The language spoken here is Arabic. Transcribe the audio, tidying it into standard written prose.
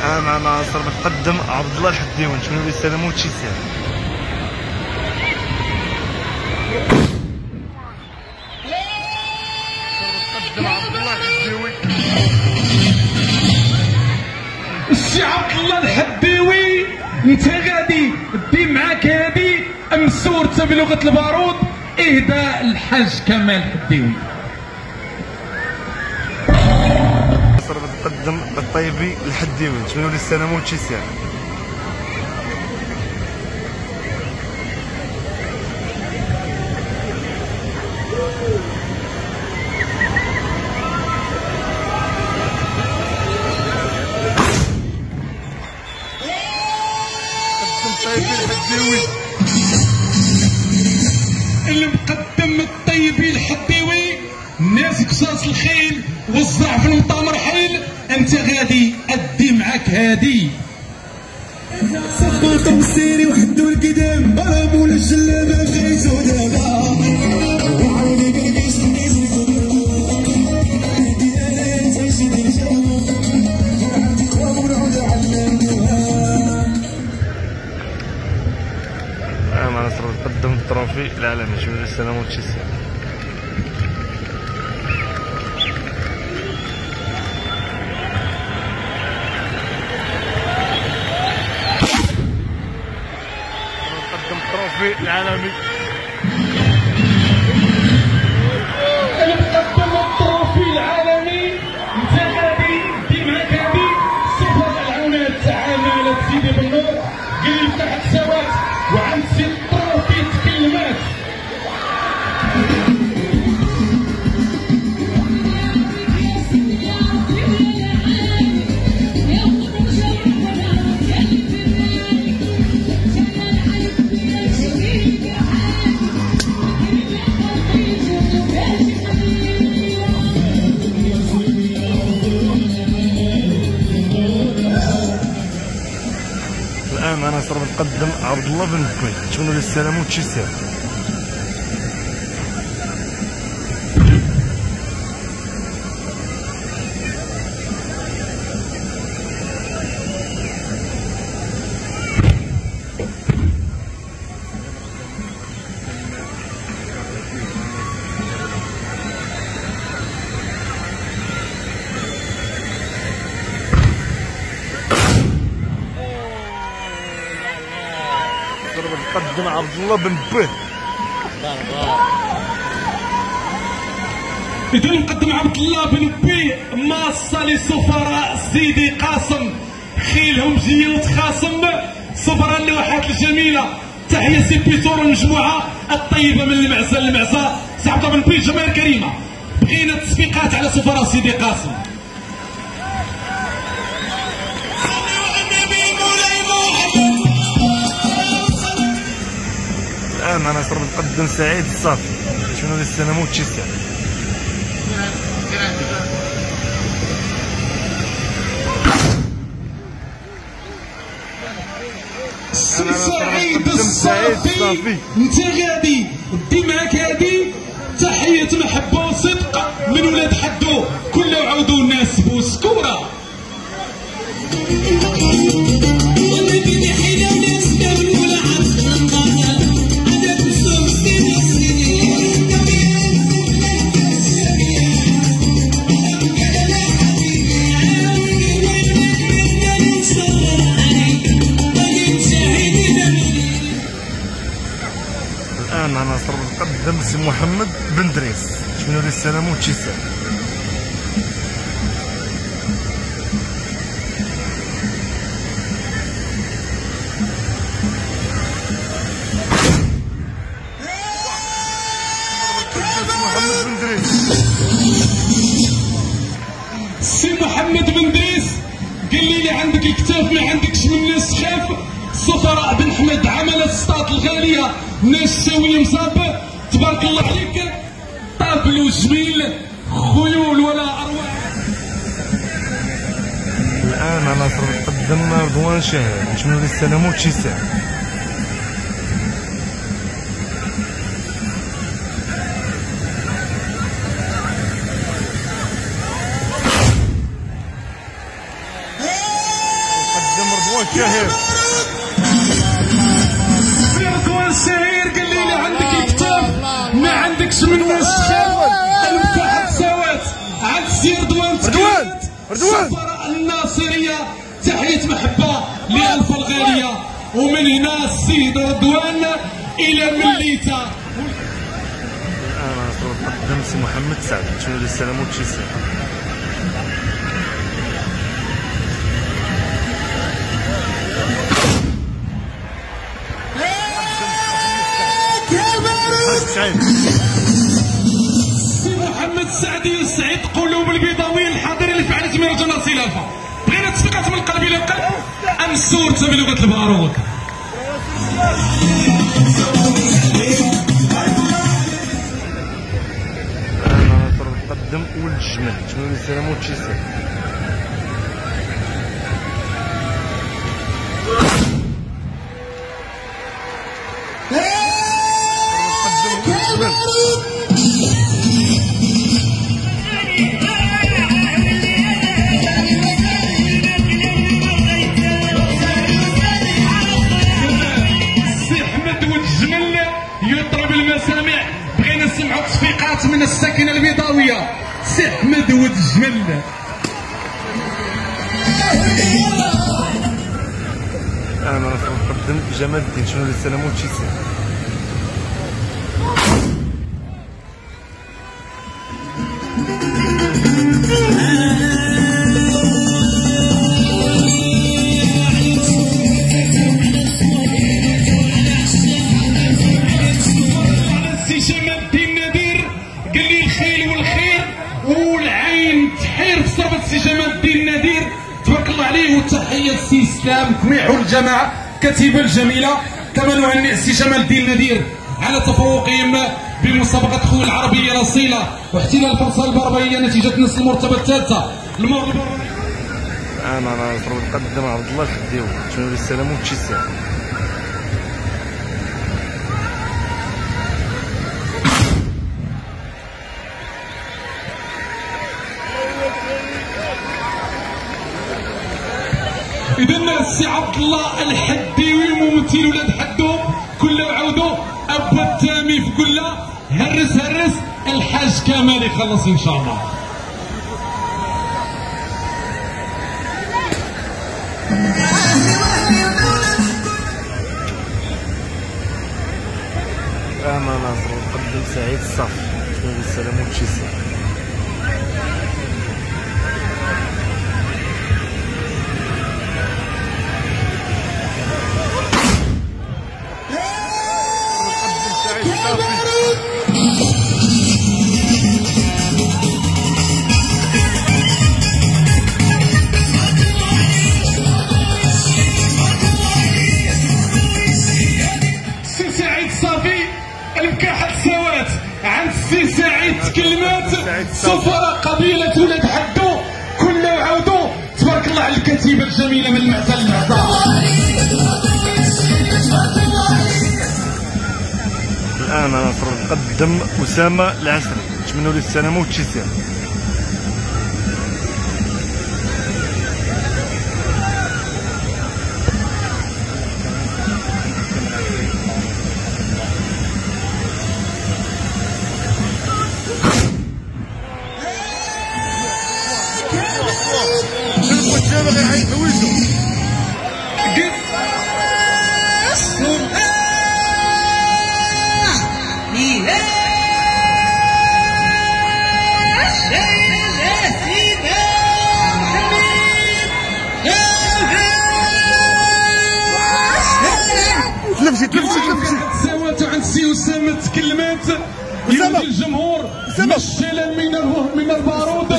معنا ناصر متقدم عبد الله الحديوي، نتمنوا له السلامه وهادشي ساهل. متقدم عبد الله الحديوي، السي عبد الله الحديوي انت غادي دي معاك هادي ام صورته بلغه البارود اهداء الحاج كمال الحديوي. ناصر متقدم الطيبي الحديوي، نتمنوا له السلامه وهادشي ساهل. المقدم الطيبي الحديوي الناس قصاص الخيل والزرع في المطامر حيل انت غادي ادي معاك هادي. صفا تمسيري وحدو القدام ضربوا الجلابه خيزو دابا وعاودي قرقيش معنا ناصر متقدم التروفي العالمي، نتمنوا له السلامه وهادشي ساهل. متقدم التروفي العالمي، المقدم الطروفي العالمي انت غادي دي معاك هادي. صفر العونات عمالة سيدي بنور قليل تحت سوات وعند سي الطروفي تكلمات. الان معنا ناصر متقدم عبد الله بن بوي، نتمنوا له السلامه وهادشي ساهل. متقدم عبد الله بن بوي، إذا المقدم عبد الله بن بوي ماصة للسفراء سيدي قاسم خيلهم جيل وتخاصم سفراء اللوحات الجميلة. تحية سي بيتور المجموعة الطيبة من المعزة للمعزة. سي عبد الله بن بوي جماهير كريمة بغينا التصفيقات على سفراء سيدي قاسم. الان معنا ناصر متقدم سعيد الصافي، نتمنوا له السلامه وهادشي ساهل. سي سعيد الصافي انت غادي دي معاك هادي. تحية محبة وصدق من ولاد حدو كل عودوا الناس بوسكورة. الان معنا ناصر متقدم سي محمد بن دريس، نتمنوا له السلامه وهادشي ساهل. سي محمد بن دريس قال لي عندك الكتاف ما عندكش من الناس تخاف. السفراء بن حمد عمل ستات الغاليه ناس ساويه مصاب تبارك الله عليك. طابلو جميل خيول ولا ارواح. الان معنا ناصر متقدم رضوان شاهد، نتمنوا له السلامه وهادشي ساهل. رضوان شهير. سي رضوان شهير قال لي عندك الكتاب ما عندكش من وين تخاف المفتاح تساوات عند سي رضوان السفراء الناصريه تحيه محبه لألف الغاليه. ومن هنا السيد رضوان الى مليته. انا نقدم سي محمد سعد شنو السلام والتيسير. سي محمد سعد يسعد قلوب البيضاويين الحاضرين في عائله مهرجان راس الافا. بغينا تصفيقات من القلب الى القلب ام صورت بلغه الباروك. انا نقدم ولد الجمل شنو السلام والتيسير. نسمعوا تصفيقات من الساكنه البيضاويه سي احمد ولد الجمل. انا نقدم جمال الدين شنو السلام والتيسير. سي جمال الدين النذير تبارك الله عليه. وتحيه السي اسلام كميح والجماعه كتيبه الجميله. كما نهنئ السي جمال الدين النذير على تفوقهم بمسابقه خوي العربيه الاصيله واحتلال الفرصه البربريه نتيجه نصف المرتبه الثالثه. انا نقدم عبد الله الحديوي شنو السلام والتيسير. إذن السي عبد الله الحديوي ممثل ولاد حدو كله وعودو أبو التامي في كله هرس الحاج كمال يخلص إن شاء الله. أنا ناصر نقدم سعيد الصافي شنو السلام والتيسير. عند السي سعيد كلمات سفراء قبيلة ولاد حدو كله وعودو تبارك الله على الكتيبة الجميلة من المعزة للمعزة. الآن أنا نقدم أسامة العسري نتمنوا له السلامة والتيسير. تلفزي سوات عند سي أسامة تكلمات الجمهور مشتلا من البارود.